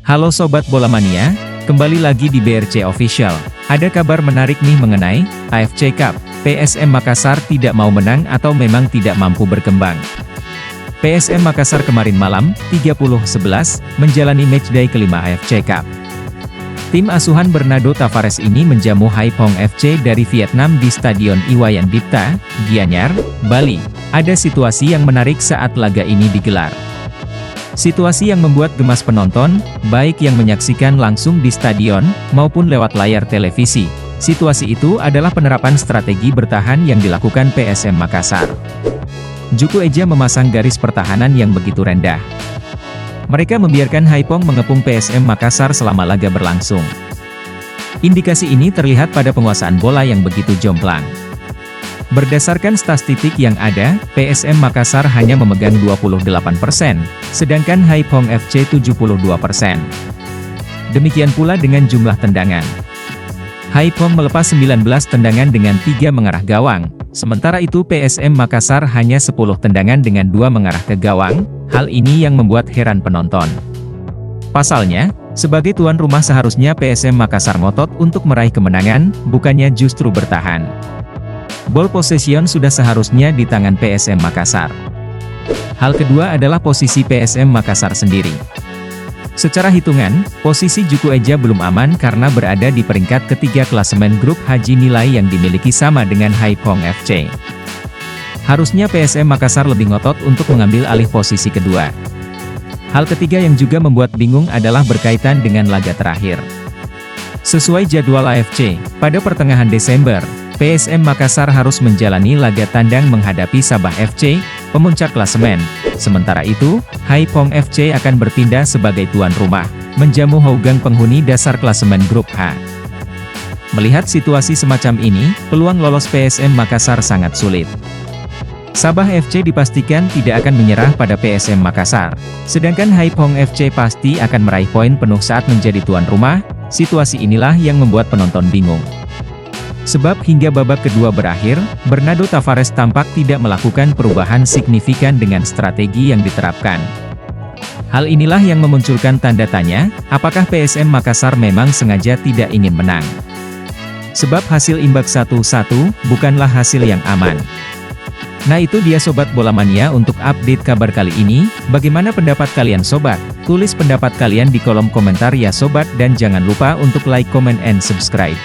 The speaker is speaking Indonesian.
Halo Sobat Bola Mania, kembali lagi di BRC Official. Ada kabar menarik nih mengenai AFC Cup. PSM Makassar tidak mau menang atau memang tidak mampu berkembang. PSM Makassar kemarin malam, 30/11, menjalani matchday kelima AFC Cup. Tim asuhan Bernardo Tavares ini menjamu Haiphong FC dari Vietnam di Stadion Iwayan Dipta, Gianyar, Bali. Ada situasi yang menarik saat laga ini digelar. Situasi yang membuat gemas penonton, baik yang menyaksikan langsung di stadion, maupun lewat layar televisi. Situasi itu adalah penerapan strategi bertahan yang dilakukan PSM Makassar. Juku Eja memasang garis pertahanan yang begitu rendah. Mereka membiarkan Haiphong mengepung PSM Makassar selama laga berlangsung. Indikasi ini terlihat pada penguasaan bola yang begitu jomplang. Berdasarkan statistik yang ada, PSM Makassar hanya memegang 28%, sedangkan Haiphong FC 72%. Demikian pula dengan jumlah tendangan. Haiphong melepas 19 tendangan dengan 3 mengarah gawang, sementara itu PSM Makassar hanya 10 tendangan dengan 2 mengarah ke gawang. Hal ini yang membuat heran penonton. Pasalnya, sebagai tuan rumah seharusnya PSM Makassar ngotot untuk meraih kemenangan, bukannya justru bertahan. Ball possession sudah seharusnya di tangan PSM Makassar. Hal kedua adalah posisi PSM Makassar sendiri. Secara hitungan, posisi Juku Eja belum aman karena berada di peringkat ketiga klasemen grup H nilai yang dimiliki sama dengan Haiphong FC. Harusnya PSM Makassar lebih ngotot untuk mengambil alih posisi kedua. Hal ketiga yang juga membuat bingung adalah berkaitan dengan laga terakhir. Sesuai jadwal AFC, pada pertengahan Desember, PSM Makassar harus menjalani laga tandang menghadapi Sabah FC, pemuncak klasemen. Sementara itu, Haiphong FC akan bertindak sebagai tuan rumah, menjamu Hougang penghuni dasar klasemen grup H. Melihat situasi semacam ini, peluang lolos PSM Makassar sangat sulit. Sabah FC dipastikan tidak akan menyerah pada PSM Makassar, sedangkan Haiphong FC pasti akan meraih poin penuh saat menjadi tuan rumah. Situasi inilah yang membuat penonton bingung. Sebab hingga babak kedua berakhir, Bernardo Tavares tampak tidak melakukan perubahan signifikan dengan strategi yang diterapkan. Hal inilah yang memunculkan tanda tanya, apakah PSM Makassar memang sengaja tidak ingin menang? Sebab hasil imbang 1-1, bukanlah hasil yang aman. Nah itu dia Sobat Bola Mania untuk update kabar kali ini. Bagaimana pendapat kalian Sobat? Tulis pendapat kalian di kolom komentar ya Sobat, dan jangan lupa untuk like, comment, and subscribe.